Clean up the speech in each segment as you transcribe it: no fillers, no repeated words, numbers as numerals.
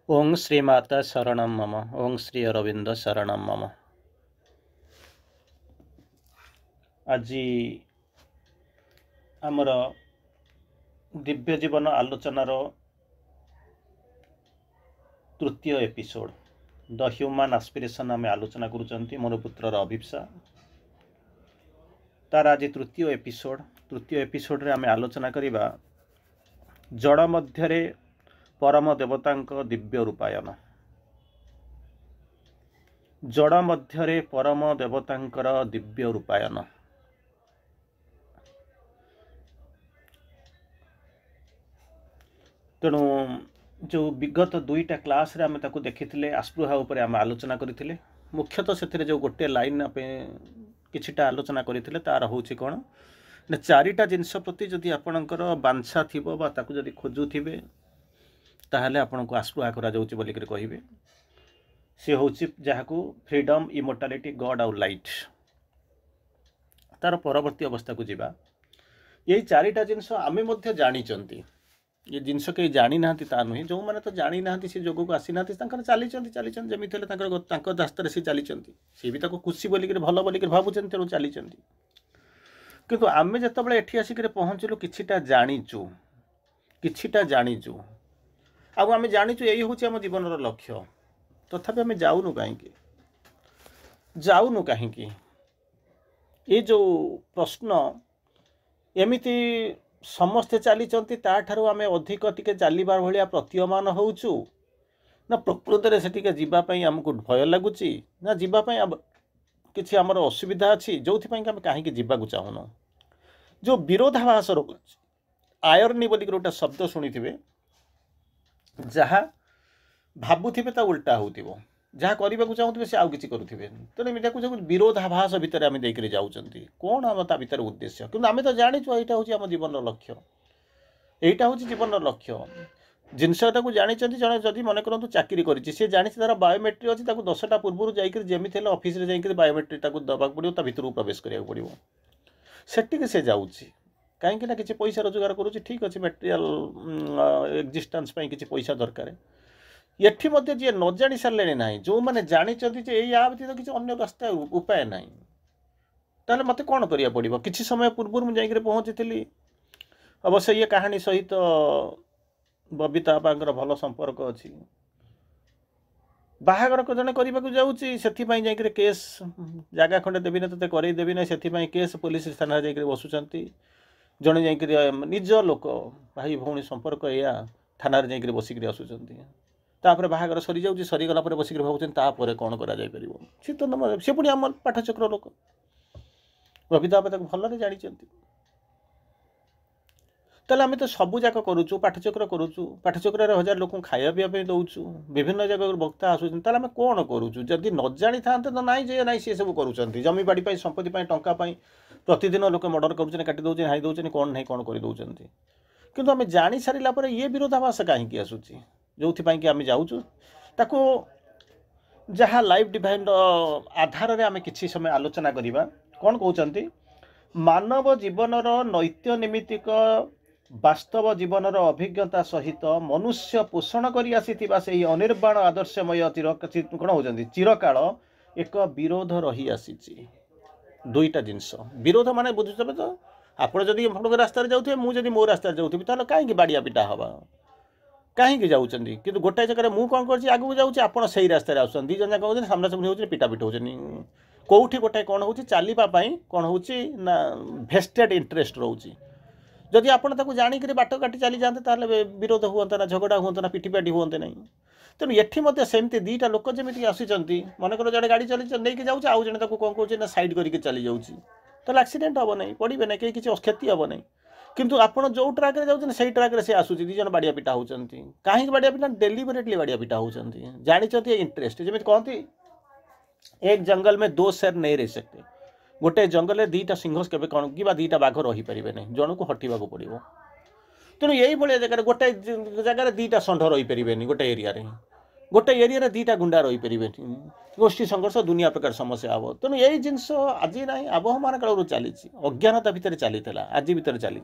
ओं श्रीमाता शरणं मम। ओं श्री अरविंद शरणं मम। आज आमर दिव्य जीवन आलोचनार तृतीय एपिसोड द ह्यूमन एस्पिरेशन आम आलोचना करुँच मोर पुत्रर अभिप्सा तार आज तृतीय एपिसोड रे आम आलोचना करवा जड़ मध्य परम देवता दिव्य रूपायन। जड़ मध्य परम देवतांकर दिव्य रूपायन। तेणु जो विगत दुईटा क्लास रे आम ताकू देखी आस्पृहा उपर आम आलोचना करते मुख्यतः से जो गोटे लाइन किछिटा आलोचना करते तार हूँ कौन ना चारिटा जिनस प्रति जदि आपणकर बांछा थी जदि खोजुवे ताहले आपन को आस्पृहा करा जाउची बोलिक कहिबे से हूँ जहाँ फ्रीडम इमोर्टालिटी गॉड आउ लाइट। तार परवर्ती अवस्था को जीवा यही चारिटा जिनस आमे मध्य जानिचंती ये जिनस कहीं जानी ना ता नुहे जो मैंने तो जानी ना सी जोग को आसी ना चली जमी रास्तार सी चली सी भी खुशी बोलिक भल बोलिक भावुं तेणु चली किंतु आमे जिते एठी आसिक पहुँचलु किछिटा जानीचु आम जानीचु यही हूँ आम जीवन लक्ष्य तथापि आम जाऊनु कहीं ये जो प्रश्न एमिति समस्ते चली ताठारू आम अधिक टिके चलबार भाया प्रतीयमान होचु ना प्रकृत में से जीवाई आमको भय लगुच ना जीवाई किसी आमर असुविधा अच्छी जो आम कहीं जावाक चाहून जो विरोधाभास रोच आयरनी बोलिक गोटे शब्द शुणी थे जहाँ भावुवे ता उल्टा हो जहाँ करने को चाहूे से आउ कि करुवे तेणु देखो विरोधाभास भितर आम देकर जाऊँच कौन आम ता भर उद्देश्य कि आम तो जाचु यहाँ हूँ आम जीवन लक्ष्य यहाँ हूँ जीवन लक्ष्य जिनसटा को जानी जड़े जदि मन करूँ चाकरी करी सी जानी तार बायोमेट्रिक अच्छी 10टा पूर्व जमी ऑफिस जाकर बायोमेट्रिक दबाक पड़ो ता भर प्रवेश करा पड़ो सेटिक से जाऊँगी कहीं किसी पैसा रोजगार करुँच ठीक अच्छे मटेरियल एक्जिस्टेंस किसी पैसा दरकार एठी मध्य जी न जानी सारे ना जो मैंने जानी या व्यतीत किसी अन्य रास्ता उपाय ना ताले मत कौन करिया पड़ो किसी समय पूर्व मुझे पहुँची अवश्य ये कहानी सहित बबीता बापांकर भल संपर्क अच्छी बाहागर जड़े करने को जाऊँगी से केस जगह खंडे देवी ना तो करदेवी ना से केस पुलिस थाना जा बसुँच जड़े जा निज लोक भाई भौणी संपर्क या थाना जा बसिक आसुँच तापर बाहागर सरी जाऊँगी सरीगला बसिक भावुँ कौन कर तो सी पुणी आम पाठचक्र लोक बबीता बापा भल जानी ताले आम तो सबू जाक करुचु पाठचक्र करुचु पाठचक्र 1000 लोक खाया पीवा दौचु विभिन्न जगह वक्ता आसुँ आम कौन करुचु जदि न जानी था तो नाई जे नाई सी सब करुँच जमी बाड़ी संपत्ति टंका प्रतिदिन लोक मर्डर कर काटी दौर हाई दौर कौन नहीं कौन कर दौरान किंतु आम जानी सारा ये विरोधाभास कहीं आसूँ जो कि आम जाऊँ ताको जहाँ लाइफ डिवाइन आधार में आम कि समय आलोचना करवा कौन कहते मानव जीवनर नैत्य निमित्तिक वास्तव जीवनर अभिज्ञता सहित मनुष्य पोषण कर आसीथिबा से अनिर्बाण आदर्शमय कौन होती चिरकाल एक विरोध रही आसी दुईटा जिनस विरोध माने बुझुचे तो आपड़ जदि रास्तार जाऊे मुझे मो रास्तार जाऊँगी तो कहीं बाड़िया पिटा हवा कहीं जाऊँच कि गोटाए जगह मुझे कौन कर आगे जाऊँगी आप से रास्तार आस दी जन जाक सामना सामने हो पिटा पिट हो कौटी गोटाए कौन हो चलवाई कौन हो भेस्टेड इंटरेस्ट रोचे जदि आपड़ ताको जाणिक बाट काटी चली जाते विरोध हुआ ना झगड़ा हुआ ना पिटिपाटी हुए ना तेणु ये सेमती दीटा लोक जमी आसुँच मनकर जड़े गाड़ी चली नहीं जाऊँच आउ जड़े कौन कौन सैड करके चली जाऊँगी तो एक्सीडेंट हम ना पड़े ना कहीं किसी क्षति हम ना किंतु आपड़ जो ट्राक जाऊँ से ट्राक से आसूँ दी जन बाड़िया पिटा होती कहीं बाड़िया पिटा डेलीवरेटली बाड़िया पिटा होती जानी इंटरेस्ट जमी कहती एक जंगल में 2 शेर नहीं रह सकते गोटे जंगल में 2टा सिंह के कौन कि 2टा बाघ रहीपर नहीं जन को हटवा पड़ो तेणु यही भाया जगह गोटे जगह 2टा षंढ रहीपर गोटे एरिया गोटे एरिया 2टा गुंडा रहीपर गोष्ठी संघर्ष दुनिया प्रकार समस्या हम तेणु यही जिनस आज ना आबहमान काल चली अज्ञानता भितर चली आज भितर चली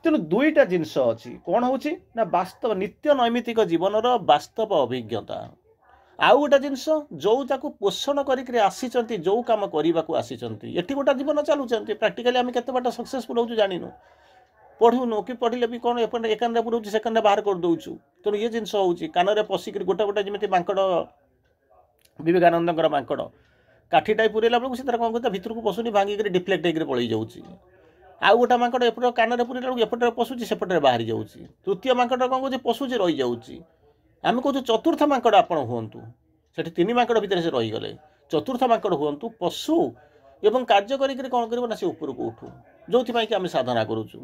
ତେଣୁ ଦୁଇଟା ଜିନିଷ ଅଛି। କ'ଣ ହେଉଛି ନା ବାସ୍ତବ ନିତ୍ୟ ନୈମିତିକ ଜୀବନର ବାସ୍ତବ ଅଭିଜ୍ଞତା। ଆଉ ଗୋଟେ ଜିନିଷ ଯେଉଁଟାକୁ ପୋଷଣ କରିକି ଆସିଛନ୍ତି, ଯେଉଁ କାମ କରିବାକୁ ଆସିଛନ୍ତି, ଏଠି ଗୋଟେ ଜୀବନ ଚାଲୁଛନ୍ତି, ପ୍ରାକ୍ଟିକାଲି ଆମେ କେତେ ବାଟ ସକ୍ସେସଫୁଲ୍ ହେଉଛୁ ଜାଣିନୁ, ପଢ଼ୁନୁ କି ପଢ଼ିଲେ ବି କ'ଣ ଏପଟେ ଏ କାନରେ ପୁରଉଛୁ ସେ କାନରେ ବାହାର କରିଦେଉଛୁ। ତେଣୁ ଇଏ ଜିନିଷ ହେଉଛି କାନରେ ପଶିକିରି ଗୋଟେ ଗୋଟେ ଯେମିତି ମାଙ୍କଡ଼, ବିବେକାନନ୍ଦଙ୍କର ମାଙ୍କଡ଼ କାଠିଟାଇ ପୁରେଇଲା ବେଳକୁ ସେ ତାର କ'ଣ କରୁଛି ଭିତରକୁ ପଶୁନି, ଭାଙ୍ଗିକିରି ଡିଫ୍ଲେକ୍ଟ ହେଇକିରି ପଳେଇ ଯାଉଛି। ଆଉ ଗୋଟେ ମାଙ୍କଡ଼ ଏପଟ କାନରେ ପୁରେଇଲା ବେଳକୁ ଏପଟରେ ପଶୁଛି ସେପଟରେ ବାହାରି ଯାଉଛି। ତୃତୀୟ ମାଙ୍କଡ଼ କ'ଣ କରୁଛି ପଶୁଛି ରହିଯାଉଛି। ଆମେ କହୁଛୁ ଚତୁର୍ଥ ମାଙ୍କଡ଼ ଆପଣ ହୁଅନ୍ତୁ। ସେଠି ତିନି ମାଙ୍କଡ଼ ଭିତରେ ସେ ରହିଗଲେ, ଚତୁର୍ଥ ମାଙ୍କଡ଼ ହୁଅନ୍ତୁ, ପଶୁ ଏବଂ କାର୍ଯ୍ୟ କରିକିରି କ'ଣ କରିବ ନା ସେ ଉପରକୁ ଉଠୁ, ଯେଉଁଥିପାଇଁ କି ଆମେ ସାଧନା କରୁଛୁ।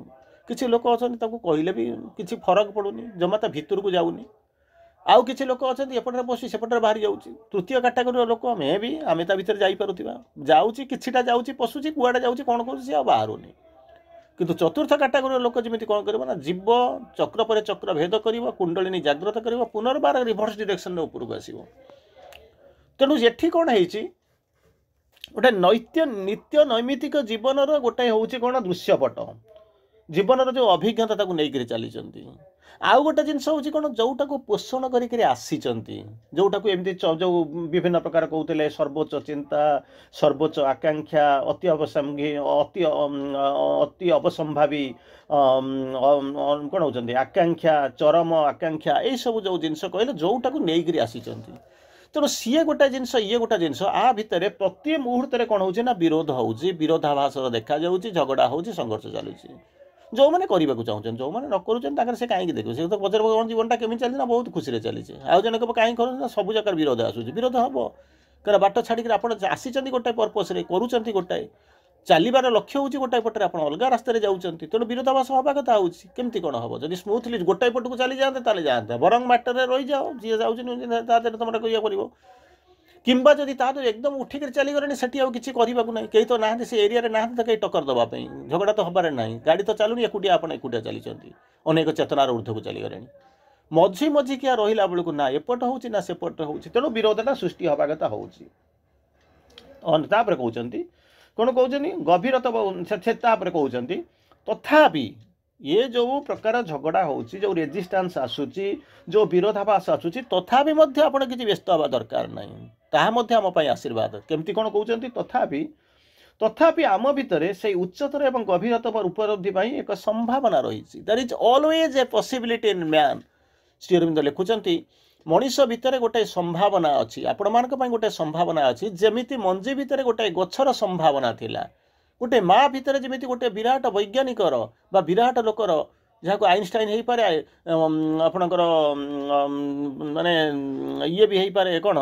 କିଛି ଲୋକ ଅଛନ୍ତି ତାକୁ କହିଲେ ବି କିଛି ଫରକ ପଡ଼ୁନି, ଜମା ତା ଭିତରକୁ ଯାଉନି। ଆଉ କିଛି ଲୋକ ଅଛନ୍ତି ଏପଟରେ ପଶି ସେପଟରେ ବାହାରି ଯାଉଛି। ତୃତୀୟ କାଟାଗୋରୀର ଲୋକ ଆମେ ତା ଭିତରେ ଯାଇପାରୁଥିବା, ଯାଉଛି କିଛିଟା ଯାଉଛି ପଶୁଛି, କୁଆଡ଼େ ଯାଉଛି କ'ଣ କରୁଛି ସେ ଆଉ ବାହାରୁନି। କିନ୍ତୁ ଚତୁର୍ଥ କାଟାଗୋରୀର ଲୋକ ଯେମିତି କ'ଣ କରିବ ନା ଯିବ, ଚକ୍ର ପରେ ଚକ୍ର ଭେଦ କରିବ, କୁଣ୍ଡଳିନୀ ଜାଗ୍ରତ କରିବ, ପୁନର୍ବାର ରିଭର୍ସ ଡିରେକ୍ସନରେ ଉପରକୁ ଆସିବ। ତେଣୁ ଏଠି କ'ଣ ହେଇଛି, ଗୋଟେ ନିତ୍ୟ ନୈମିତିକ ଜୀବନର ଗୋଟେ ହେଉଛି କ'ଣ ଦୃଶ୍ୟପଟ, ଜୀବନର ଯେଉଁ ଅଭିଜ୍ଞତା ତାକୁ ନେଇକରି ଚାଲିଛନ୍ତି। ଆଉ ଗୋଟେ ଜିନିଷ ହେଉଛି କ'ଣ ଯେଉଁଟାକୁ ପୋଷଣ କରିକିରି ଆସିଛନ୍ତି, ଯେଉଁଟାକୁ ଏମିତି ଯେଉଁ ବିଭିନ୍ନ ପ୍ରକାର କହୁଥିଲେ ସର୍ବୋଚ୍ଚ ଚିନ୍ତା, ସର୍ବୋଚ୍ଚ ଆକାଂକ୍ଷା, ଅତି ଅବସମ୍ଭାବୀ କ'ଣ ହେଉଛନ୍ତି ଆକାଂକ୍ଷା, ଚରମ ଆକାଂକ୍ଷା, ଏଇସବୁ ଯେଉଁ ଜିନିଷ କହିଲେ ଯେଉଁଟାକୁ ନେଇକରି ଆସିଛନ୍ତି। ତେଣୁ ସିଏ ଗୋଟେ ଜିନିଷ, ଇଏ ଗୋଟେ ଜିନିଷ, ଆ ଭିତରେ ପ୍ରତି ମୁହୂର୍ତ୍ତରେ କ'ଣ ହେଉଛି ନା ବିରୋଧ ହେଉଛି, ବିରୋଧାଭାସ ଦେଖାଯାଉଛି, ଝଗଡ଼ା ହେଉଛି, ସଂଘର୍ଷ ଚାଲୁଛି। ଯେଉଁମାନେ କରିବାକୁ ଚାହୁଁଛନ୍ତି, ଯେଉଁମାନେ ନ କରୁଛନ୍ତି ତାଙ୍କର ସେ କାହିଁକି ଦେଖିବ, ସେ ତ ପଚାରିବ କ'ଣ ଜୀବନଟା କେମିତି ଚାଲିଛି ନା ବହୁତ ଖୁସିରେ ଚାଲିଛି। ଆଉ ଜଣେ କହିବ କାହିଁକି କରୁଛନ୍ତି ନା ସବୁ ଜାଗାରେ ବିରୋଧ ଆସୁଛି। ବିରୋଧ ହେବ କାରଣ ବାଟ ଛାଡ଼ିକିରି ଆପଣ ଆସିଛନ୍ତି ଗୋଟାଏ ପର୍ପସ୍ରେ, କରୁଛନ୍ତି ଗୋଟାଏ, ଚାଲିବାର ଲକ୍ଷ୍ୟ ହେଉଛି ଗୋଟାଏ ପଟରେ, ଆପଣ ଅଲଗା ରାସ୍ତାରେ ଯାଉଛନ୍ତି। ତେଣୁ ବିରୋଧାଭାସ ହେବା କଥା ହେଉଛି। କେମିତି କ'ଣ ହେବ? ଯଦି ସ୍ମୁଥଲି ଗୋଟାଏ ପଟକୁ ଚାଲିଯାଆନ୍ତେ ତାହେଲେ ଯାଆନ୍ତେ, ବରଂ ବାଟରେ ରହିଯାଅ, ଯିଏ ଯାଉଛି ତା ଦେହରେ ତୁମର ଇଏ କରିବ। କିମ୍ବା ଯଦି ତା ଦେହରେ ଏକଦମ ଉଠିକରି ଚାଲିଗଲେଣି, ସେଠି ଆଉ କିଛି କରିବାକୁ ନାହିଁ, କେହି ତ ନାହାନ୍ତି ସେ ଏରିଆରେ, ନାହାନ୍ତି ତ କେହି ଟକ୍କର ଦେବା ପାଇଁ, ଝଗଡ଼ା ତ ହେବାରେ ନାହିଁ, ଗାଡ଼ି ତ ଚାଲୁନି, ଆପଣ ଏକୁଟିଆ ଚାଲିଛନ୍ତି, ଅନେକ ଚେତନାର ଊର୍ଦ୍ଧ୍ୱକୁ ଚାଲିଗଲେଣି। ମଝିକିଆ ରହିଲା ବେଳକୁ ନା ଏପଟ ହେଉଛି ନା ସେପଟ ହେଉଛି। ତେଣୁ ବିରୋଧଟା ସୃଷ୍ଟି ହେବା କଥା ହେଉଛି। ତାପରେ କହୁଛନ୍ତି କ'ଣ କହୁଛନ୍ତି ଗଭୀରତମ, ତାପରେ କହୁଛନ୍ତି ତଥାପି ये जो प्रकार झगड़ा होची, जो रेजिस्टेंस आसुची, जो विरोधाभास आसुची, तथापि मध्य आपण किसी व्यस्त हवा दरकार नहीं, ताहा मध्य आम पई आशीर्वाद। केमती कोन कहउचंती तथापि आम भितरे से उच्चतर एवं गभीरतम उपलब्धि पई एक संभावना रही। There is always a possibility in man. Shri Aurobindo लिखुचंती मनीष भितर गोटे संभावना अच्छी, आपण मान गोटे संभावना अच्छी, जेमिति मंजी भितर गोटे गछर संभावना थिला, गोटे माँ भितर जमी गोटे विराट वैज्ञानिकर बा विराट लोकर जहाँ को आइनस्टाइन हो पारे, आपणकर माने ये भी हो पारे कौन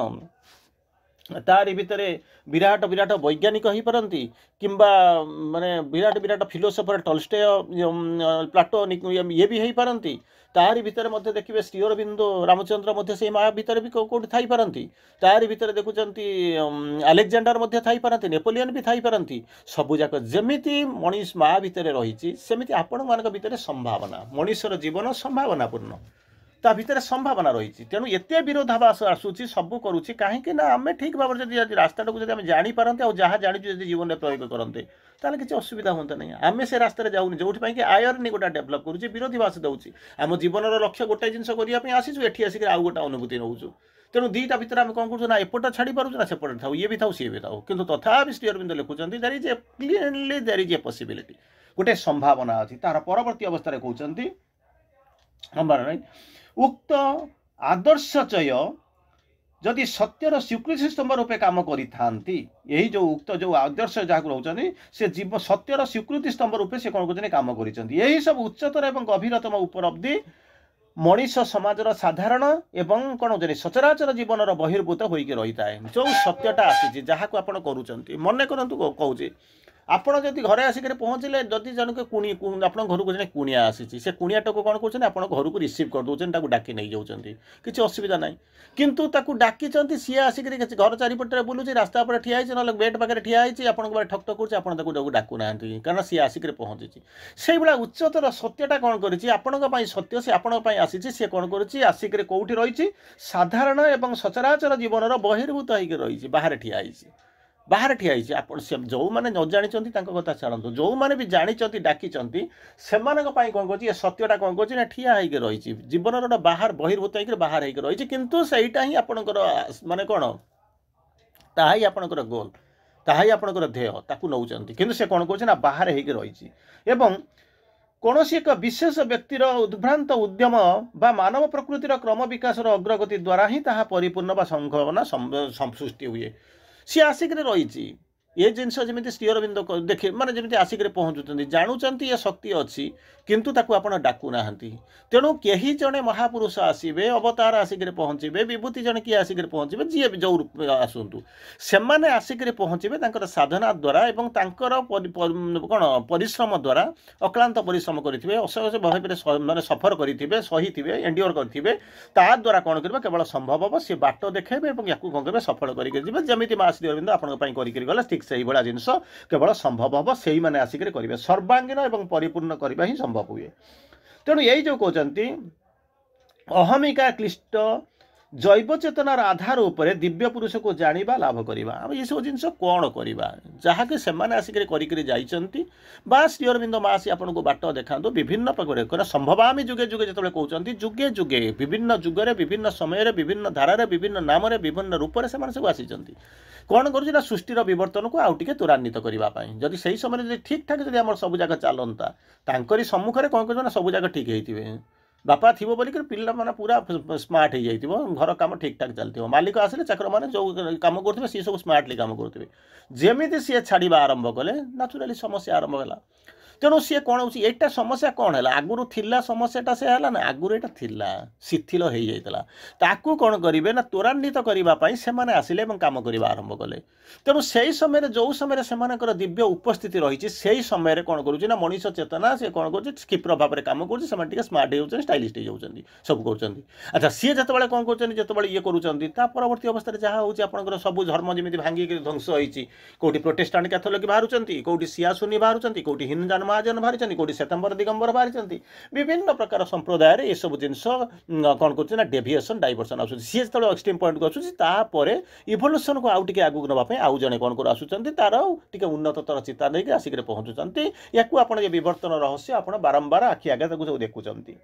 तारी भितर विराट विराट वैज्ञानिक हो पारती, किंबा माने Virat Virat philosopher Tolstoy, Plato ये भी हो पारती। तारी भितर मध्य देखिए श्री अरविंद रामचंद्र मध्य से माँ भितर भी कौटी थी पारती। तारी भितर देखुंत अलेक्जेंडर मध्य थी पारती, नेपोलियन भी थी पारती। सबुजाक जमीती मनीष माँ भितर रही सेमती आपण मान भितर संभावना, मनीषर जीवन संभावनापूर्ण, ता भितर संभावना रही। तेणु एत विरोधाभास आसूची, सबू करुच्ची कहीं ना आम ठीक भाव में जब रास्ता को जब जानी पारते, जहाँ जानी जीवन में प्रयोग करते, ताले किसी असुविधा होता नहीं। आम से रास्तार जाऊनी जो आयरनी गोटा डेभलप करुच्ची, विरोधाभास दूसरी, आम जीवन लक्ष्य गोटे जिन करने आसीचु, एटी आसिक आउ गोटे अनुभूति नौचु। तेणु दुईटा भितर आम कौन करूँ ना एपट छाड़ी पार्छ ना सेपटे था, ये भी था सी भी था, किंतु तथापि श्री अरविंद लिखुंट there is a cleanly there is a possibility, गोटे संभावना अच्छी। तार परवर्ती अवस्था कहते उक्त आदर्शचय जदि सत्यर स्वीकृति स्तंभ रूपे काम करी यही जो उक्त जो आदर्श जहाँ रोचे से जीव सत्यर स्वीकृति स्तंभ रूपे से कौन कर काम कर सब उच्चतर एवं गभीरतम उपलब्धि मनीष समाजर साधारण एवं कौन होते सचराचर जीवन बहिर्भूत होकर रही है। जो सत्यटा आसी जहाँ को आपड़ कर मन करूँ कहे आपड़ जब घरे आसिक पहुँचले, जदि जनक कुणी आप घर को जन कुणिया आसी, से कुणियाटा को कौन कर घर को रिसीव कर दौरान डाकी नहीं जाऊँच, किसी असुविधा ना, किंतु ताकू डाकी सी आसिक घर चारिपटे बुलूँ, रास्ता पर ठिया ना बेड पाखे ठिया आपको ठक ठक कर डाकू ना, कारण सी आसिक पहुँची से भाया उच्चतर सत्यटा कौन कर सत्य से आपंपाई आसी, सी कौन कर आसिक कौटी रही साधारण एवं सचराचर जीवन बहिर्भूत होकर रही बाहर ठिया। ବାହାରେ ଠିଆ ହେଇଛି। ଆପଣ ଯେଉଁମାନେ ନ ଜାଣିଛନ୍ତି ତାଙ୍କ କଥା ଛାଡ଼ନ୍ତୁ, ଯେଉଁମାନେ ବି ଜାଣିଛନ୍ତି ଡାକିଛନ୍ତି ସେମାନଙ୍କ ପାଇଁ କ'ଣ କରୁଛି, ଏ ସତ୍ୟଟା କ'ଣ କରୁଛି ନା ଠିଆ ହେଇକି ରହିଛି। ଜୀବନର ଗୋଟେ ବାହାର ବହିର୍ଭୂତ ହେଇକି ବାହାର ହେଇକି ରହିଛି, କିନ୍ତୁ ସେଇଟା ହିଁ ଆପଣଙ୍କର ମାନେ କ'ଣ, ତାହା ହିଁ ଆପଣଙ୍କର ଗୋଲ୍, ତାହା ହିଁ ଆପଣଙ୍କର ଧ୍ୟେୟ, ତାକୁ ନେଉଛନ୍ତି। କିନ୍ତୁ ସେ କ'ଣ କରୁଛି ନା ବାହାରେ ହେଇକି ରହିଛି। ଏବଂ କୌଣସି ଏକ ବିଶେଷ ବ୍ୟକ୍ତିର ଉଦ୍ଭ୍ରାନ୍ତ ଉଦ୍ୟମ ବା ମାନବ ପ୍ରକୃତିର କ୍ରମ ବିକାଶର ଅଗ୍ରଗତି ଦ୍ୱାରା ହିଁ ତାହା ପରିପୂର୍ଣ୍ଣ ବା ସମ୍ଭାବନା ସୃଷ୍ଟି ହୁଏ। ସିଏ ଆସିକରି ରହିଛି। ଏ ଜିନିଷ ଯେମିତି ଶ୍ରୀ ଅରବିନ୍ଦ ଦେଖେ, ମାନେ ଯେମିତି ଆସିକରି ପହଞ୍ଚୁଛନ୍ତି, ଜାଣୁଛନ୍ତି ଏ ଶକ୍ତି ଅଛି, କିନ୍ତୁ ତାକୁ ଆପଣ ଡାକୁନାହାନ୍ତି। ତେଣୁ କେହି ଜଣେ ମହାପୁରୁଷ ଆସିବେ, ଅବତାର ଆସିକରି ପହଞ୍ଚିବେ, ବିଭୂତି ଜଣେ କିଏ ଆସିକରି ପହଞ୍ଚିବେ, ଯିଏ ବି ଯେଉଁ ଆସନ୍ତୁ, ସେମାନେ ଆସିକରି ପହଞ୍ଚିବେ ତାଙ୍କର ସାଧନା ଦ୍ୱାରା ଏବଂ ତାଙ୍କର କ'ଣ ପରିଶ୍ରମ ଦ୍ୱାରା, ଅକ୍ଳାନ୍ତ ପରିଶ୍ରମ କରିଥିବେ, ଅସହ୍ୟ ଭାବରେ ମାନେ ସଫର କରିଥିବେ, ସହିଥିବେ, ଏଣ୍ଡିଓର କରିଥିବେ। ତା ଦ୍ୱାରା କ'ଣ କରିବ, କେବଳ ସମ୍ଭବ ହେବ, ସେ ବାଟ ଦେଖାଇବେ ଏବଂ ୟାକୁ କ'ଣ କରିବେ, ସଫଳ କରିକି ଯିବେ। ଯେମିତି ମା ଶ୍ରୀ ଅରବିନ୍ଦ ଆପଣଙ୍କ ପାଇଁ କରିକି ଗଲେ, ଠିକ୍ ସେଇଭଳିଆ ଜିନିଷ କେବଳ ସମ୍ଭବ ହେବ ସେଇମାନେ ଆସିକରି କରିବେ। ସର୍ବାଙ୍ଗୀନ ଏବଂ ପରିପୂର୍ଣ୍ଣ କରିବା ହିଁ ସମ୍ଭବ ହୁଏ। ତେଣୁ ଏଇ ଯେଉଁ କହୁଛନ୍ତି ଅହମିକା କ୍ଲିଷ୍ଟ ଜୈବ ଚେତନାର ଆଧାର ଉପରେ ଦିବ୍ୟ ପୁରୁଷକୁ ଜାଣିବା, ଲାଭ କରିବା। ଆମେ ଏସବୁ ଜିନିଷ କ'ଣ କରିବା, ଯାହାକି ସେମାନେ ଆସିକରି କରିକିରି ଯାଇଛନ୍ତି, ବା ଶ୍ରୀ ଅରବିନ୍ଦ ମା ଆସି ଆପଣଙ୍କୁ ବାଟ ଦେଖାନ୍ତୁ। ବିଭିନ୍ନ ପ୍ରକାର ସମ୍ଭବାମି ଯୁଗେ ଯୁଗେ ଯେତେବେଳେ କହୁଛନ୍ତି, ଯୁଗେ ଯୁଗେ ବିଭିନ୍ନ ଯୁଗରେ, ବିଭିନ୍ନ ସମୟରେ, ବିଭିନ୍ନ ଧାରାରେ, ବିଭିନ୍ନ ନାମରେ, ବିଭିନ୍ନ ରୂପରେ ସେମାନେ ସବୁ ଆସିଛନ୍ତି। କ'ଣ କରୁଛି ନା ସୃଷ୍ଟିର ବିବର୍ତ୍ତନକୁ ଆଉ ଟିକେ ତ୍ୱରାନ୍ୱିତ କରିବା ପାଇଁ। ଯଦି ସେହି ସମୟରେ ଯଦି ଠିକ୍ ଠାକ୍ ଯଦି ଆମର ସବୁ ଯାକ ଚାଲନ୍ତା, ତାଙ୍କରି ସମ୍ମୁଖରେ କ'ଣ କରିବ ନା ସବୁ ଯାକ ଠିକ୍ ହେଇଥିବେ। ବାପା ଥିବ ବୋଲିକରି ପିଲାମାନେ ପୁରା ସ୍ମାର୍ଟ ହେଇଯାଇଥିବ, ଘର କାମ ଠିକ୍ ଠାକ୍ ଚାଲିଥିବ। ମାଲିକ ଆସିଲେ ଚାକରମାନେ ଯେଉଁ କାମ କରୁଥିବେ ସିଏ ସବୁ ସ୍ମାର୍ଟଲି କାମ କରୁଥିବେ। ଯେମିତି ସିଏ ଛାଡ଼ିବା ଆରମ୍ଭ କଲେ, ନ୍ୟାଚୁରାଲି ସମସ୍ୟା ଆରମ୍ଭ ହେଲା। ତେଣୁ ସିଏ କ'ଣ ହେଉଛି, ଏଇଟା ସମସ୍ୟା କ'ଣ ହେଲା, ଆଗରୁ ଥିଲା ସମସ୍ୟାଟା, ସେ ହେଲା ନା, ଆଗରୁ ଏଇଟା ଥିଲା, ଶିଥିଳ ହେଇଯାଇଥିଲା। ତାକୁ କ'ଣ କରିବେ ନା ତ୍ୱରାନ୍ୱିତ କରିବା ପାଇଁ ସେମାନେ ଆସିଲେ ଏବଂ କାମ କରିବା ଆରମ୍ଭ କଲେ। ତେଣୁ ସେହି ସମୟରେ ଯେଉଁ ସମୟରେ ସେମାନଙ୍କର ଦିବ୍ୟ ଉପସ୍ଥିତି ରହିଛି, ସେହି ସମୟରେ କ'ଣ କରୁଛି ନା ମଣିଷ ଚେତନା ସେ କ'ଣ କରୁଛି, କ୍ଷିପ୍ର ଭାବରେ କାମ କରୁଛି। ସେମାନେ ଟିକେ ସ୍ମାର୍ଟ ହେଇଯାଉଛନ୍ତି, ଷ୍ଟାଇଲିଷ୍ଟ ହେଇଯାଉଛନ୍ତି, ସବୁ କରୁଛନ୍ତି। ଆଚ୍ଛା, ସିଏ ଯେତେବେଳେ କ'ଣ କରୁଛନ୍ତି, ଯେତେବେଳେ ଇଏ କରୁଛନ୍ତି, ତା ପରବର୍ତ୍ତୀ ଅବସ୍ଥାରେ ଯାହା ହେଉଛି, ଆପଣଙ୍କର ସବୁ ଧର୍ମ ଯେମିତି ଭାଙ୍ଗିକି ଧ୍ୱଂସ ହେଇଛି। କେଉଁଠି ପ୍ରୋଟେଷ୍ଟାଣ୍ଟ କ୍ୟାଥୋଲିକ୍ ବାହାରୁଛନ୍ତି, କେଉଁଠି ସିଆ ସୁନି ବାହାରୁଛନ୍ତି, କେଉଁଠି ହିନ୍ଦୁ ମହାଜନ ବାହାରିଛନ୍ତି, କେଉଁଠି ଶ୍ଵେତାମ୍ବର ଦିଗମ୍ବର ବାହାରିଛନ୍ତି। ବିଭିନ୍ନ ପ୍ରକାର ସମ୍ପ୍ରଦାୟରେ ଏସବୁ ଜିନିଷ କ'ଣ କରୁଛି ନା ଡେଭିଏସନ୍, ଡାଇଭର୍ସନ୍ ଆସୁଛି। ସିଏ ଯେତେବେଳେ ଏକ୍ସଟ୍ରିମ୍ ପଏଣ୍ଟକୁ ଆସୁଛି, ତାପରେ ଇଭଲ୍ୟୁସନ୍କୁ ଆଉ ଟିକେ ଆଗକୁ ନେବା ପାଇଁ ଆଉ ଜଣେ କ'ଣ କରୁ ଆସୁଛନ୍ତି, ତାର ଟିକେ ଉନ୍ନତତର ଚିନ୍ତା ନେଇକି ଆସିକରି ପହଞ୍ଚୁଛନ୍ତି। ୟାକୁ ଆପଣ ଏ ବିବର୍ତ୍ତନ ରହସ୍ୟ ଆପଣ ବାରମ୍ବାର ଆଖି ଆଗରେ ତାକୁ ସବୁ ଦେଖୁଛନ୍ତି।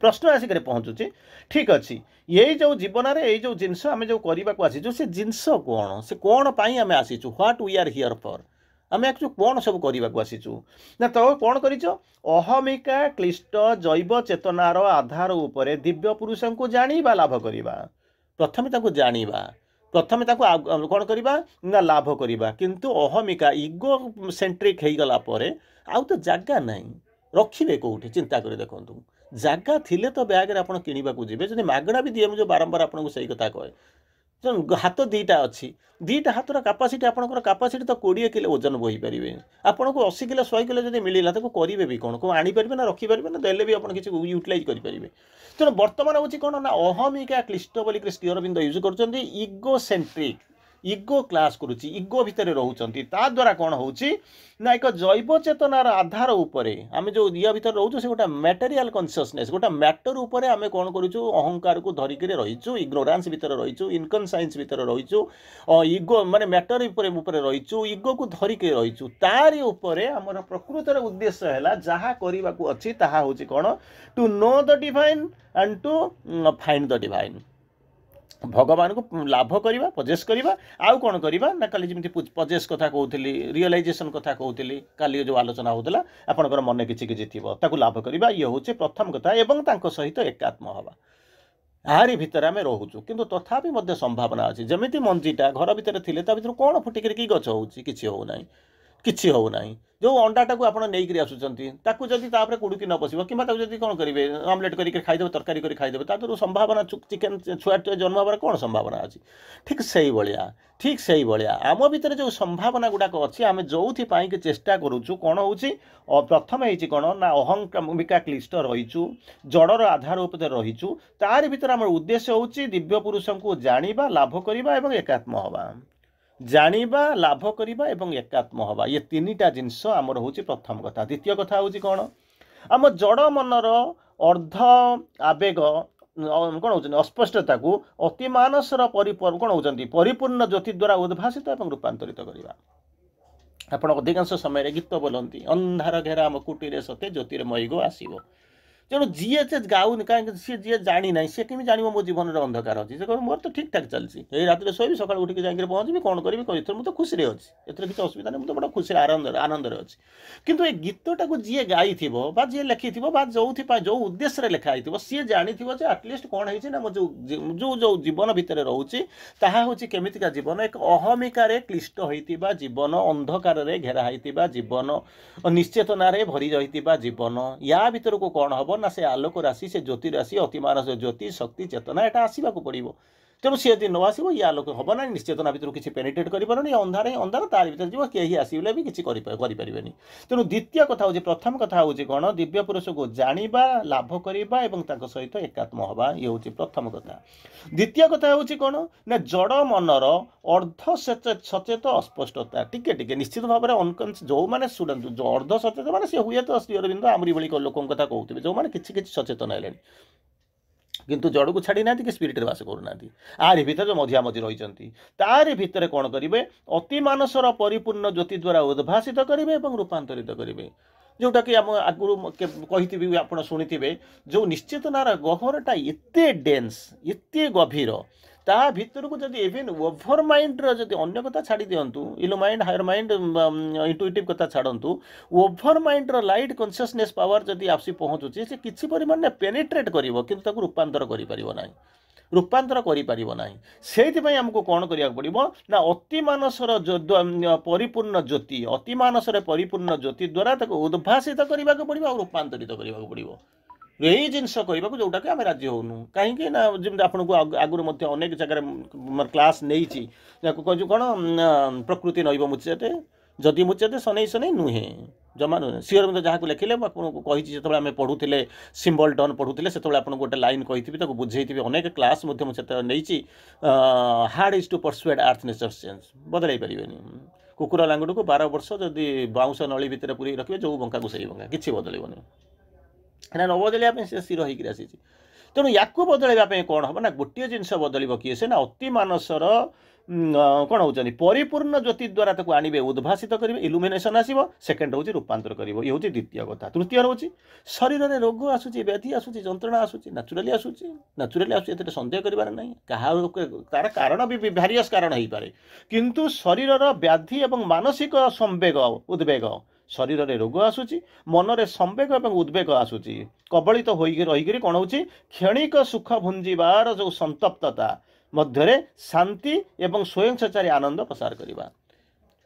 ପ୍ରଶ୍ନ ଆସିକରି ପହଞ୍ଚୁଛି, ଠିକ୍ ଅଛି, ଏଇ ଯେଉଁ ଜୀବନରେ ଏଇ ଯେଉଁ ଜିନିଷ ଆମେ ଯେଉଁ କରିବାକୁ ଆସିଛୁ, ସେ ଜିନିଷ କ'ଣ, ସେ କ'ଣ ପାଇଁ ଆମେ ଆସିଛୁ, what we are here for, ଆମେ ଆକ୍ଚୁଆଲି କ'ଣ ସବୁ କରିବାକୁ ଆସିଛୁ ନା, ତ କ'ଣ କରିଛ, ଅହମିକା କ୍ଲିଷ୍ଟ ଜୈବ ଚେତନାର ଆଧାର ଉପରେ ଦିବ୍ୟ ପୁରୁଷଙ୍କୁ ଜାଣିବା, ଲାଭ କରିବା। ପ୍ରଥମେ ତାକୁ ଜାଣିବା, ପ୍ରଥମେ ତାକୁ କ'ଣ କରିବା ନା ଲାଭ କରିବା। କିନ୍ତୁ ଅହମିକା ଇଗୋ ସେଣ୍ଟ୍ରିକ୍ ହେଇଗଲା ପରେ ଆଉ ତ ଜାଗା ନାହିଁ, ରଖିବେ କେଉଁଠି, ଚିନ୍ତା କରି ଦେଖନ୍ତୁ। ଜାଗା ଥିଲେ ତ ବ୍ୟାଗ୍ରେ ଆପଣ କିଣିବାକୁ ଯିବେ, ଯଦି ମାଗଣା ବି ଦିଏ, ମୁଁ ଯେଉଁ ବାରମ୍ବାର ଆପଣଙ୍କୁ ସେଇ କଥା କହେ। ହାତ ଦୁଇଟା ଅଛି, ଦୁଇଟା ହାତର କାପାସିଟି, ଆପଣଙ୍କର କାପାସିଟି ତ 20 କିଲୋ ଓଜନ ବୋହିପାରିବେ। ଆପଣଙ୍କୁ 80 କିଲୋ 100 କିଲୋ ଯଦି ମିଳିଲା, ତାକୁ କରିବେ ବି କ'ଣ, କେଉଁ ଆଣିପାରିବେ ନା ରଖିପାରିବେ ନା, ଦେଲେ ବି ଆପଣ କିଛି ୟୁଟିଲାଇଜ୍ କରିପାରିବେ। ତେଣୁ ବର୍ତ୍ତମାନ ହେଉଛି କ'ଣ ନା ଅହମିକା କ୍ଲିଷ୍ଟ ବୋଲିକି ଶ୍ରୀ ଅରବିନ୍ଦ ୟୁଜ୍ କରୁଛନ୍ତି, ଇଗୋ ସେଣ୍ଟ୍ରିକ୍, ଇଗୋ କ୍ଲାସ୍ କରୁଛି, ଇଗୋ ଭିତରେ ରହୁଛନ୍ତି। ତା ଦ୍ୱାରା କ'ଣ ହେଉଛି ନା ଏକ ଜୈବ ଚେତନାର ଆଧାର ଉପରେ ଆମେ ଯେଉଁ ଇଏ ଭିତରେ ରହୁଛୁ, ସେ ଗୋଟେ ମ୍ୟାଟେରିଆଲ କନସିୟସନେସ୍, ଗୋଟେ ମ୍ୟାଟର ଉପରେ ଆମେ କ'ଣ କରୁଛୁ, ଅହଙ୍କାରକୁ ଧରିକିରି ରହିଛୁ, ଇଗ୍ନୋରାନ୍ସ ଭିତରେ ରହିଛୁ, ଇନକନସାଇନ୍ସ ଭିତରେ ରହିଛୁ, ଇଗୋ ମାନେ ମ୍ୟାଟର ଉପରେ ରହିଛୁ, ଇଗୋକୁ ଧରିକି ରହିଛୁ। ତାରି ଉପରେ ଆମର ପ୍ରକୃତର ଉଦ୍ଦେଶ୍ୟ ହେଲା, ଯାହା କରିବାକୁ ଅଛି ତାହା ହେଉଛି କ'ଣ, two no the divine and two find the divine. ଭଗବାନଙ୍କୁ ଲାଭ କରିବା, ପଜେସ୍ କରିବା। ଆଉ କ'ଣ କରିବା ନା, କାଲି ଯେମିତି ପଜେସ୍ କଥା କହୁଥିଲି, ରିଅଲାଇଜେସନ୍ କଥା କହୁଥିଲି, କାଲି ଯେଉଁ ଆଲୋଚନା ହେଉଥିଲା, ଆପଣଙ୍କର ମନେ କିଛି କିଛି ଥିବ, ତାକୁ ଲାଭ କରିବା, ଇଏ ହେଉଛି ପ୍ରଥମ କଥା। ଏବଂ ତାଙ୍କ ସହିତ ଏକାତ୍ମ ହେବା, ଆହାରି ଭିତରେ ଆମେ ରହୁଛୁ, କିନ୍ତୁ ତଥାପି ମଧ୍ୟ ସମ୍ଭାବନା ଅଛି। ଯେମିତି ମଞ୍ଜିଟା ଘର ଭିତରେ ଥିଲେ, ତା ଭିତରୁ କ'ଣ ଫୁଟିକିରି କି ଗଛ ହେଉଛି, କିଛି ହେଉନାହିଁ, କିଛି ହେଉନାହିଁ। ଯେଉଁ ଅଣ୍ଡାଟାକୁ ଆପଣ ନେଇକରି ଆସୁଛନ୍ତି, ତାକୁ ଯଦି ତାପରେ କୁଡ଼ୁକି ନ ବସିବ, କିମ୍ବା ତାକୁ ଯଦି କ'ଣ କରିବେ, ଅମଲେଟ୍ କରିକି ଖାଇଦେବେ, ତରକାରୀ କରି ଖାଇଦେବେ, ତା ଦେହରୁ ସମ୍ଭାବନା, ଚିକେନ୍ ଛୁଆଟିଏ ଜନ୍ମ ହେବାର କ'ଣ ସମ୍ଭାବନା ଅଛି। ଠିକ୍ ସେଇଭଳିଆ ଆମ ଭିତରେ ଯେଉଁ ସମ୍ଭାବନା ଗୁଡ଼ାକ ଅଛି, ଆମେ ଯେଉଁଥିପାଇଁକି ଚେଷ୍ଟା କରୁଛୁ, କ'ଣ ହେଉଛି, ପ୍ରଥମେ ହେଇଛି କ'ଣ ନା ଅହମିକା କ୍ଲିଷ୍ଟ ରହିଛୁ, ଜଡ଼ର ଆଧାର ଉପରେ ରହିଛୁ। ତାରି ଭିତରେ ଆମର ଉଦ୍ଦେଶ୍ୟ ହେଉଛି ଦିବ୍ୟ ପୁରୁଷଙ୍କୁ ଜାଣିବା, ଲାଭ କରିବା ଏବଂ ଏକାତ୍ମ ହେବା। ଜାଣିବା, ଲାଭ କରିବା ଏବଂ ଏକାତ୍ମ ହେବା, ଏ ତିନିଟା ଜିନିଷ ଆମର ହେଉଛି ପ୍ରଥମ କଥା। ଦ୍ୱିତୀୟ କଥା ହେଉଛି କ'ଣ, ଆମ ଜଡ଼ ମନର ଅର୍ଦ୍ଧ ଆବେଗ କ'ଣ ହେଉଛନ୍ତି ଅସ୍ପଷ୍ଟତାକୁ ଅତିମାନସର କ'ଣ ହେଉଛନ୍ତି ପରିପୂର୍ଣ୍ଣ ଜ୍ୟୋତି ଦ୍ୱାରା ଉଦ୍ଭାସିତ ଏବଂ ରୂପାନ୍ତରିତ କରିବା। ଆପଣ ଅଧିକାଂଶ ସମୟରେ ଗୀତ ବୋଲନ୍ତି, ଅନ୍ଧାର ଘେରା ମକୁଟିରେ ସତେ ଜ୍ୟୋତିରେ ମଇଗ ଆସିବ। ତେଣୁ ଯିଏ ସେ ଗାଉନି, କାହିଁକି ସିଏ ଯିଏ ଜାଣିନାହିଁ ସିଏ କେମିତି ଜାଣିବ ମୋ ଜୀବନରେ ଅନ୍ଧକାର ଅଛି? ସେ କହିବ ମୋର ତ ଠିକ୍ ଠାକ୍ ଚାଲିଛି, ଏଇ ରାତିରେ ଶୋଇବି, ସକାଳୁ ଉଠିକି ଯାଇକି ପହଞ୍ଚିବି, କ'ଣ କରିବି ଏଥର ମୁଁ ତ ଖୁସିରେ ଅଛି, ଏଥିରେ କିଛି ଅସୁବିଧା ନାହିଁ, ମୁଁ ତ ବଡ଼ ଖୁସିରେ ଆନନ୍ଦରେ ଅଛି। କିନ୍ତୁ ଏ ଗୀତଟାକୁ ଯିଏ ଗାଇଥିବ ବା ଯିଏ ଲେଖିଥିବ ବା ଯେଉଁଥିପାଇଁ ଯେଉଁ ଉଦ୍ଦେଶ୍ୟରେ ଲେଖା ହେଇଥିବ ସିଏ ଜାଣିଥିବ ଯେ ଆଟଲିଷ୍ଟ କ'ଣ ହେଇଛି ନା ମୋ ଯେଉଁ ଜୀବନ ଭିତରେ ରହୁଛି ତାହା ହେଉଛି କେମିତିକା ଜୀବନ, ଏକ ଅହମିକାରେ କ୍ଲିଷ୍ଟ ହୋଇଥିବା ଜୀବନ, ଅନ୍ଧକାରରେ ଘେରା ହେଇଥିବା ଜୀବନ, ନିଶ୍ଚେତନାରେ ଭରି ରହିଥିବା ଜୀବନ। ୟା ଭିତରକୁ କ'ଣ ହେବ ନା ସେ ଆଲୋକ ରାଶି, ସେ ଜ୍ୟୋତି ରାଶି, ଅତିମାନସ ଜ୍ୟୋତି, ଶକ୍ତି, ଚେତନା ଏଟା ଆସିବାକୁ ପଡ଼ିବ। ତେଣୁ ସିଏ ଯଦି ନ ଆସିବ ଇଏ ଆଲୋକ ହେବ ନାହିଁ, ନିଶ୍ଚେତନା ଭିତରୁ କିଛି ପେନିଟ୍ରେଟ୍ କରିପାରୁନି, ଅନ୍ଧାର ହିଁ ଅନ୍ଧାର, ତାରି ଭିତରେ ଯିବ, କେହି ଆସିଲେ ବି କିଛି କରିପାରିବେନି। ତେଣୁ ଦ୍ୱିତୀୟ କଥା ହେଉଛି, ପ୍ରଥମ କଥା ହେଉଛି କ'ଣ, ଦିବ୍ୟ ପୁରୁଷକୁ ଜାଣିବା, ଲାଭ କରିବା ଏବଂ ତାଙ୍କ ସହିତ ଏକାତ୍ମ ହେବା, ଇଏ ହେଉଛି ପ୍ରଥମ କଥା। ଦ୍ୱିତୀୟ କଥା ହେଉଛି କ'ଣ ନା ଜଡ଼ ମନର ଅର୍ଦ୍ଧ ସଚେତ ଅସ୍ପଷ୍ଟତା, ଟିକେ ଟିକେ ନିଶ୍ଚିତ ଭାବରେ ଯେଉଁମାନେ ଶୁଣନ୍ତୁ ଅର୍ଦ୍ଧ ସଚେତ ମାନେ ସେ ହୁଏତ ଶ୍ରୀ ଅରବିନ୍ଦ ଆମରି ଭଳି ଲୋକଙ୍କ କଥା କହୁଥିବେ, ଯେଉଁମାନେ କିଛି କିଛି ସଚେତନ ହେଲେଣି କିନ୍ତୁ ଜଡ଼କୁ ଛାଡ଼ି ନାହାନ୍ତି କି ସ୍ପିରିଟ୍ରେ ବାସ କରୁନାହାନ୍ତି, ଆରି ଭିତରେ ମଝିଆମଝି ରହିଛନ୍ତି। ତାରି ଭିତରେ କ'ଣ କରିବେ, ଅତିମାନସର ପରିପୂର୍ଣ୍ଣ ଜ୍ୟୋତି ଦ୍ୱାରା ଉଦ୍ଭାସିତ କରିବେ ଏବଂ ରୂପାନ୍ତରିତ କରିବେ। ଯେଉଁଟାକି ଆମ ଆଗରୁ କହିଥିବି, ଆପଣ ଶୁଣିଥିବେ, ଯେଉଁ ନିଶ୍ଚେତନାର ଗହ୍ୱରଟା ଏତେ ଡେନ୍ସ, ଏତେ ଗଭୀର, ତା ଭିତରକୁ ଯଦି ଇଭେନ୍ ଓଭର ମାଇଣ୍ଡର ଯଦି ଅନ୍ୟ କଥା ଛାଡ଼ି ଦିଅନ୍ତୁ, ଇଲୋ ମାଇଣ୍ଡ, ହାୟର ମାଇଣ୍ଡ, ଇଣ୍ଟୁଇଟିଭ୍ କଥା ଛାଡ଼ନ୍ତୁ, ଓଭର ମାଇଣ୍ଡର ଲାଇଟ୍ କନସିୟସନେସ୍ ପାୱାର ଯଦି ଆସି ପହଞ୍ଚୁଛି, ସେ କିଛି ପରିମାଣରେ ପେନିଟ୍ରେଟ୍ କରିବ କିନ୍ତୁ ତାକୁ ରୂପାନ୍ତର କରିପାରିବ ନାହିଁ, ସେଇଥିପାଇଁ ଆମକୁ କ'ଣ କରିବାକୁ ପଡ଼ିବ ନା ଅତିମାନସର ପରିପୂର୍ଣ୍ଣ ଜ୍ୟୋତି, ଅତିମାନସରେ ପରିପୂର୍ଣ୍ଣ ଜ୍ୟୋତି ଦ୍ୱାରା ତାକୁ ଉଦ୍ଭାସିତ କରିବାକୁ ପଡ଼ିବ ଆଉ ରୂପାନ୍ତରିତ କରିବାକୁ ପଡ଼ିବ। ଏଇ ଜିନିଷ କରିବାକୁ ଯେଉଁଟାକି ଆମେ ରାଜି ହେଉନୁ, କାହିଁକି ନା ଯେମିତି ଆପଣଙ୍କୁ ଆଗରୁ ମଧ୍ୟ ଅନେକ ଜାଗାରେ କ୍ଲାସ୍ ନେଇଛି, ଯାହାକୁ କହୁଛୁ କ'ଣ ପ୍ରକୃତି ନଇବ ମୁଚ୍ୟତେ, ଯଦି ମୁଚ୍ୟତେ ଶନେଇ ଶନେଇ ନୁହେଁ, ଜମା ନୁହେଁ। ଶ୍ରୀ ଅରବିନ୍ଦ ଯାହାକୁ ଲେଖିଲେ ମୁଁ ଆପଣଙ୍କୁ କହିଛି, ଯେତେବେଳେ ଆମେ ପଢ଼ୁଥିଲେ ସିମ୍ବଲ ଡନ୍ ପଢ଼ୁଥିଲେ, ସେତେବେଳେ ଆପଣଙ୍କୁ ଗୋଟେ ଲାଇନ୍ କହିଥିବି, ତାକୁ ବୁଝେଇଥିବି, ଅନେକ କ୍ଲାସ୍ ମଧ୍ୟ ମୁଁ ସେତେବେଳେ ନେଇଛି। Hard is to persuade earth nature change, ବଦଳାଇ ପାରିବେନି। କୁକୁର ଲାଙ୍ଗୁଡ଼କୁ 12 ବର୍ଷ ଯଦି ବାଉଁଶ ନଳୀ ଭିତରେ ପୁରେଇ ରଖିବେ, ଯେଉଁ ବଙ୍କାକୁ ସେଇ ବଙ୍କା, କିଛି ବଦଳିବନି, ନା ନ ବଦଳିବା ପାଇଁ ସେ ସ୍ଥିର ହେଇକି ଆସିଛି। ତେଣୁ ୟାକୁ ବଦଳାଇବା ପାଇଁ କ'ଣ ହେବ ନା ଗୋଟିଏ ଜିନିଷ ବଦଳିବ, କିଏ ସେ ନା ଅତିମାନସର କ'ଣ ହେଉଛନ୍ତି ପରିପୂର୍ଣ୍ଣ ଜ୍ୟୋତି ଦ୍ୱାରା ତାକୁ ଆଣିବେ, ଉଦ୍ଭାସିତ କରିବେ, ଇଲୁମିନେସନ୍ ଆସିବ। ସେକେଣ୍ଡ ହେଉଛି ରୂପାନ୍ତର କରିବ, ଇଏ ହେଉଛି ଦ୍ୱିତୀୟ କଥା। ତୃତୀୟ ହେଉଛି ଶରୀରରେ ରୋଗ ଆସୁଛି, ବ୍ୟାଧି ଆସୁଛି, ଯନ୍ତ୍ରଣା ଆସୁଛି, ନ୍ୟାଚୁରାଲି ଆସୁଛି, ଏଥିରେ ସନ୍ଦେହ କରିବାର ନାହିଁ। ତାର କାରଣ ବି ଭ୍ୟାରିୟସ୍ କାରଣ ହେଇପାରେ, କିନ୍ତୁ ଶରୀରର ବ୍ୟାଧି ଏବଂ ମାନସିକ ଉଦ୍ବେଗ, ଶରୀରରେ ରୋଗ ଆସୁଛି, ମନରେ ସମ୍ବେଗ ଏବଂ ଉଦ୍ବେଗ ଆସୁଛି, କବଳିତ ହୋଇକି ରହିକରି କ'ଣ ହେଉଛି କ୍ଷଣିକ ସୁଖ ଭୁଞ୍ଜିବାର ଯେଉଁ ସନ୍ତପ୍ତତା ମଧ୍ୟରେ ଶାନ୍ତି ଏବଂ ସ୍ୱୟଂସଚାରୀ ଆନନ୍ଦ ପ୍ରସାର କରିବା।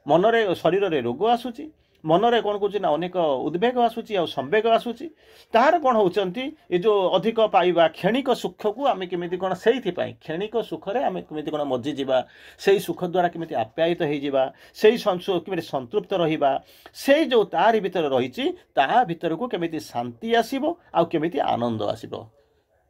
ମନରେ ଶରୀରରେ ରୋଗ ଆସୁଛି, ମନରେ କ'ଣ କହୁଛି ନା ଅନେକ ଉଦ୍ବେଗ ଆସୁଛି ଆଉ ସମ୍ବେଗ ଆସୁଛି। ତାହାର କ'ଣ ହେଉଛନ୍ତି ଏ ଯେଉଁ ଅଧିକ ପାଇବା କ୍ଷଣିକ ସୁଖକୁ ଆମେ କେମିତି କ'ଣ, ସେଇଥିପାଇଁ କ୍ଷଣିକ ସୁଖରେ ଆମେ କେମିତି କ'ଣ ମଜିଯିବା, ସେଇ ସୁଖ ଦ୍ୱାରା କେମିତି ଆପ୍ୟାୟିତ ହେଇଯିବା, ସେଇ କେମିତି ସନ୍ତୃପ୍ତ ରହିବା, ସେଇ ଯେଉଁ ତାରି ଭିତରେ ରହିଛି ତାହା ଭିତରକୁ କେମିତି ଶାନ୍ତି ଆସିବ ଆଉ କେମିତି ଆନନ୍ଦ ଆସିବ।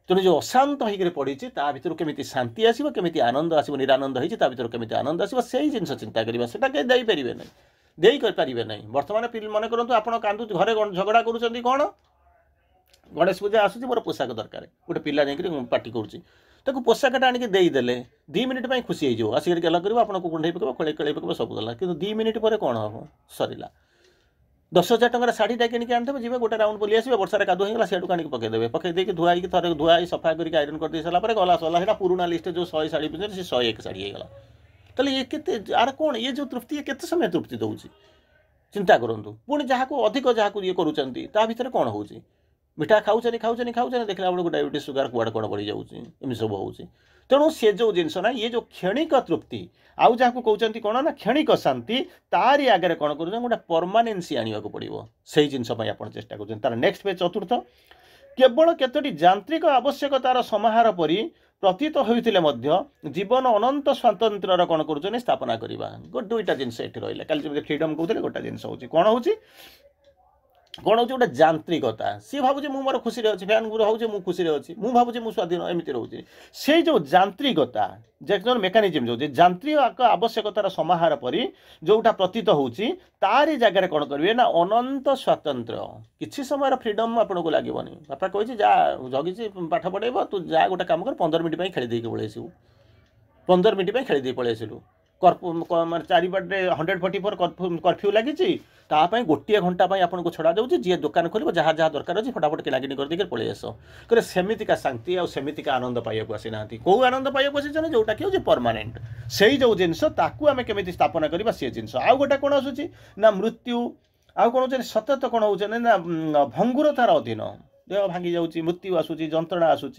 ତେଣୁ ଯେଉଁ ଅଶାନ୍ତ ହେଇକରି ପଡ଼ିଛି ତା ଭିତରୁ କେମିତି ଶାନ୍ତି ଆସିବ, କେମିତି ଆନନ୍ଦ ଆସିବ, ନିରାନନ୍ଦ ହେଇଛି ତା ଭିତରୁ କେମିତି ଆନନ୍ଦ ଆସିବ, ସେଇ ଜିନିଷ ଚିନ୍ତା କରିବା। ସେଟା କେହି ଦେଇପାରିବେ ନାହିଁ, ଦେଇପାରିବେ ନାହିଁ। ବର୍ତ୍ତମାନ ମନେ କରନ୍ତୁ ଆପଣ କାନ୍ଦୁଛି, ଘରେ ଝଗଡ଼ା କରୁଛନ୍ତି, କ'ଣ ଗଣେଶ ପୂଜା ଆସୁଛି, ମୋର ପୋଷାକ ଦରକାର, ଗୋଟେ ପିଲା ଯାଇକରି ପାଟି କରୁଛି, ତାକୁ ପୋଷାକଟା ଆଣିକି ଦେଇଦେଲେ 2 ମିନିଟ୍ ପାଇଁ ଖୁସି ହେଇଯିବ, ଆସିକରି ଗେଲା କରିବ, ଆପଣଙ୍କୁ କୁଣ୍ଡେଇ ପକାଇବ, ଖେଳେଇ ପକାଇବ, ସବୁ ଗଲା। କିନ୍ତୁ 2 ମିନିଟ୍ ପରେ କ'ଣ ହେବ, ସରିଲା। 10,000 ଟଙ୍କାର ଶାଢ଼ୀଟା କିଣିକି ଆଣିଦେବେ, ଯିବେ ଗୋଟେ ରାଉଣ୍ଡ ବୁଲି ଆସିବେ, ବର୍ଷାରେ କାଦୁଅ ହେଇଗଲା, ସେଠୁ ଆଣିକି ପକାଇଦେବେ, ପକାଇ ଦେଇକି ଧୁଆ ହେଇକି ଥରେ ଧୁଆ ହେଇ ସଫା କରିକି ଆଇରନ୍ କରିଦେଇ ସାରିଲା ପରେ ଗଲା ସରିଲା। ସେଇଟା ପୁରୁଣା ଲିଷ୍ଟରେ ଯେଉଁ 100 ଶାଢ଼ୀ ପିନ୍ଧୁଛନ୍ତି ସେ 101 ଶାଢ଼ୀ ହେଇଗଲା। ତାହେଲେ ଇଏ କେତେ, ଆର କ'ଣ ଇଏ ଯେଉଁ ତୃପ୍ତି, ଇଏ କେତେ ସମୟ ତୃପ୍ତି ଦେଉଛି ଚିନ୍ତା କରନ୍ତୁ। ପୁଣି ଯାହାକୁ ଇଏ କରୁଛନ୍ତି ତା ଭିତରେ କ'ଣ ହେଉଛି, ମିଠା ଖାଉଛନ୍ତି, ଦେଖିଲା ବେଳକୁ ଡାଇବେଟିସ୍, ସୁଗାର କୁଆଡ଼େ କ'ଣ ବଢ଼ିଯାଉଛି, ଏମିତି ସବୁ ହେଉଛି। ତେଣୁ ସେ ଯେଉଁ ଜିନିଷ ନା, ଇଏ ଯେଉଁ କ୍ଷଣିକ ତୃପ୍ତି, ଆଉ ଯାହାକୁ କହୁଛନ୍ତି କ'ଣ ନା କ୍ଷଣିକ ଶାନ୍ତି, ତାରି ଆଗରେ କ'ଣ କରୁଛନ୍ତି ଗୋଟେ ପରମାନେନ୍ସି ଆଣିବାକୁ ପଡ଼ିବ। ସେଇ ଜିନିଷ ପାଇଁ ଆପଣ ଚେଷ୍ଟା କରୁଛନ୍ତି। ତାର ନେକ୍ସଟ ପେଜ୍ ଚତୁର୍ଥ, କେବଳ କେତୋଟି ଯାନ୍ତ୍ରିକ ଆବଶ୍ୟକତାର ସମାହାର ପରି ପ୍ରତୀତ ହୋଇଥିଲେ ମଧ୍ୟ ଜୀବନ ଅନନ୍ତ ସ୍ୱାତନ୍ତ୍ର୍ୟର କ'ଣ କରୁଛନ୍ତି ସ୍ଥାପନା କରିବା। ଦୁଇଟା ଜିନିଷ ଏଠି ରହିଲା। କାଲି ଯେମିତି ଫ୍ରିଡମ୍ କହୁଥିଲେ, ଗୋଟେ ଜିନିଷ ହେଉଛି କ'ଣ ହେଉଛି कौन हूँ गोटे जांत्रिकता सी भावुँ मुझे मोर खुशी अच्छी फैन हूँ मुझे खुशी अच्छी मुझे भावुँ मुझे स्वाधीन एमती रोचे से जो जांत्रिकता जो मेकानिजम जो जांत्रिक आवश्यकतार समाहार परी जोटा प्रतीत होची तारी जगह कौन करेंगे ना अनंत स्वतंत्र किसी समय फ्रीडम आपको लगे बापा कही जा जगी पाठ पढ़ेब तू जा गोटे कम कर 15 मिनिट खेली देके पलि आसू 15 मिनिट खेली दे पलि आसलु चारिपटे 144 कर्फ्यू लगी गोटे घंटा आपको छड़ा जाऊँगी जी दुकान खोल जहाँ जहाँ दरकार अच्छी फटाफट किनाकिनी करदे पलि आस कहे सेमितिका शांति आमितिका आनंद पाइबा आसी ना कौ आनंद पाइबा आसी जोटा कि हूँ परमानेंट से जो जिनस ताकू आम केमी स्थापना करवा सी जिनस आउ गोटे कौन आसूँ ना मृत्यु आउ कौन हो सतत कौन हो ना भंगुरतार अधीन देह भांगी जाऊँगी मृत्यु आसूँ जंत्रणा आसूँ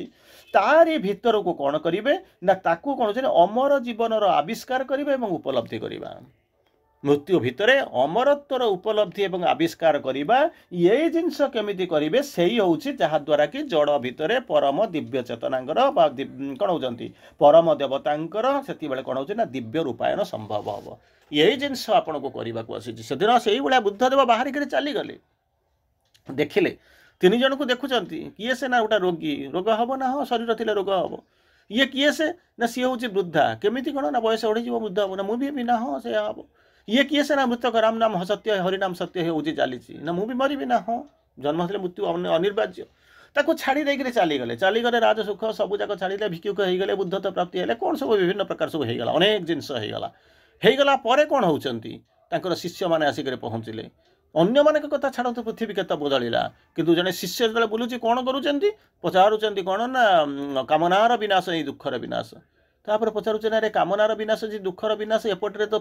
तारी भितर को कौन करेंगे ना ताकू कौन हो अमर जीवनर आविष्कार करेंगे और उपलब्धि करवा मृत्यु भितर अमरत्वर उपलब्धि और आविष्कार करवा ये जिनस केमिति करेंगे से हूँ जहाद्वारा कि जड़ भितर परम दिव्य चेतनांकर कौन होती परम देवतांकर से कौन हो ना दिव्य रूपायन संभव हम यही जिनस आपन को करने को आसी से दिन से भाया बुद्धदेव बाहर चलीगले देखिले 3 जन को देखुं किए से ना गोटे रोगी रोग हम ना हाँ शरीर थी रोग हम ये किए से ना सी हूँ वृद्धा केमी कौन ना बयस उड़े वृद्ध हम ना मुझे ना हाँ से हम ये किए से ना मृतक राम नाम सत्य हरिनाम सत्य हो चली ना मुझे मरबी ना हाँ जन्म से मृत्यु अनिर्वाज्य ताको छाड़ी देकर चलीगले राज सुख सब जाक छाड़े भिक्षुक होगले बुद्धत्व प्राप्ति है कौन सब विभिन्न प्रकार सब होगा अनेक जिनस होगला कौन होकर शिष्य मैंने आसिक पहुँचले अन्य मान कथा छाड़ू पृथ्वी केत बदलिला किंतु जड़े शिष्य जो बुलूँ कौन करुँच पचारूँ कौन ना कामनार विनाश ये दुखर विनाश तापर पचारूँ ना रे कामनार विनाश जी दुखर विनाश एपटे तो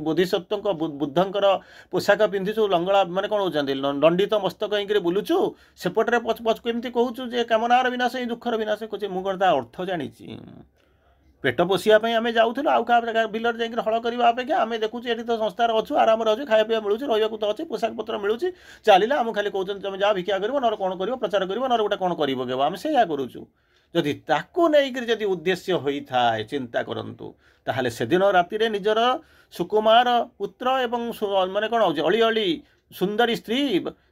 बोधिसत्व बुद्धंकर पोशाक पिंधुचु लंगड़ा माने कौन होती दंडित मस्तक होकर बुलुचु सेपटे केमती कहूँ जे कामनार विनाश ये दुखर विनाश कहे मुझे अर्थ जानी पेट पोषापी आम जाऊँ आउ क्या बिलर जा हल करने अपेक्षा आम देखुँ ये तो संस्थार अच्छु आराम अच्छे खाया पीवा मिलूँ रही तो अच्छे पोशाक पत्र मिलूँ चलला आम खाली कहते तुम जा भिक्षा कर ना कौन कर प्रचार कर ना गोटे कौन कर आम से करुचु जदि ताकू नहीं जदि उद्देश्य होता है चिंता करंतु ताहले से दिन राति निजर सुकुमार पुत्र एवं माने कौन हो अली अली सुंदरी स्त्री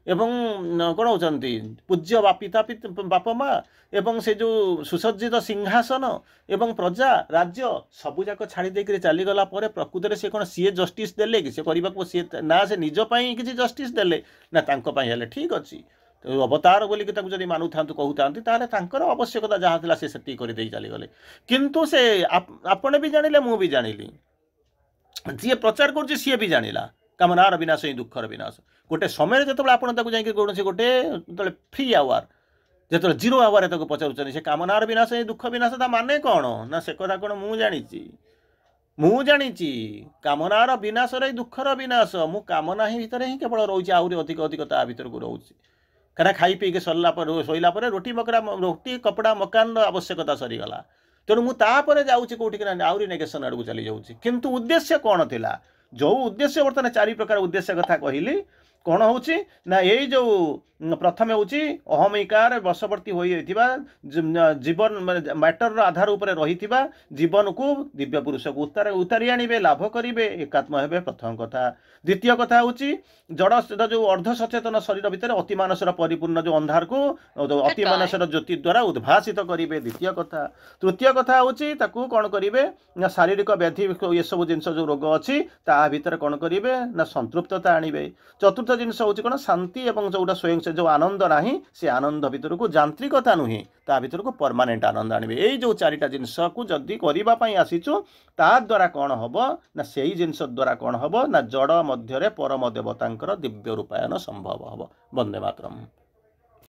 एवं कौन होती पूज्य पिता बाप माँ एवं से जो सुसज्जित सिंहासन एवं प्रजा राज्य सबुजाक छाड़ी देकर चलीगला प्रकृत से कौन सी जस्टिस देले कि सी ना से निजपाई किसी जस्टिस देले ना तांको ठीक अच्छी तो अवतार बोलिक जब मानु था कहता आवश्यकता जहाँ था से चलीगले किंतु से आपण भी जानिले मु भी जानिली जी प्रचार कर सी भी जानिला कामनार विनाश ही दुखर विनाश गोटे समय जो आप कौन गोटे फ्री आवर जो जीरो आवर तक पचारूँ से कामनार विनाश ही दुख विनाश ता माने कौन ना से कथा कौन मु जानी कामनार विनाश रही दुखर विनाश मु कामना ही भितर ही केवल रोचे आहरी अधिक अधिक ता भर को रोचे कहीं खाई पीके सरला शोला रोटी कपड़ा मकान आवश्यकता सरीगला तेणु मुझे जाऊँगी कौटिक आहरी नेगेसन आड़ को चली जाऊँगी किंतु उद्देश्य कौन थिला जो उद्देश्य बर्तमान 4 प्रकार उद्देश्य कथा कहली कौन हो ना यही जो प्रथम हूँ अहमिकार वशवर्ती होता जीवन मैटर आधार उपर रही जीवन को दिव्य पुरुष को उतारी आणवे लाभ करेंगे एकात्म हे प्रथम कथा द्वितीय कथा हूँ जड़ जो अर्ध सचेतन शरीर भितर अतिमानसर परिपूर्ण जो अंधार को अतिमानसर ज्योति द्वारा उद्भासित करेंगे द्वितीय कथा तृतीय कथा हूँ कौन करेंगे ना शारीरिक व्याधि ये सब जिन जो रोग अच्छी ता भीतर कौन करेंगे ना संतृप्तता आणवे चतुर्थ जिनस हूँ कौन शांति और जोटा स्वयं से जो आनंद नहीं से आनंद भीतर को जांत्रिकता नुहे ता भीतर को परमानेंट आनंद आणवे यही जो 4टा जिनस को जदि करने आसीचु ता द्वारा कौन हम ना से जिनस द्वारा कौन हम ना जड़ मध्य परम देवतांकर दिव्य रूपायन संभव हम। वंदे मातरम।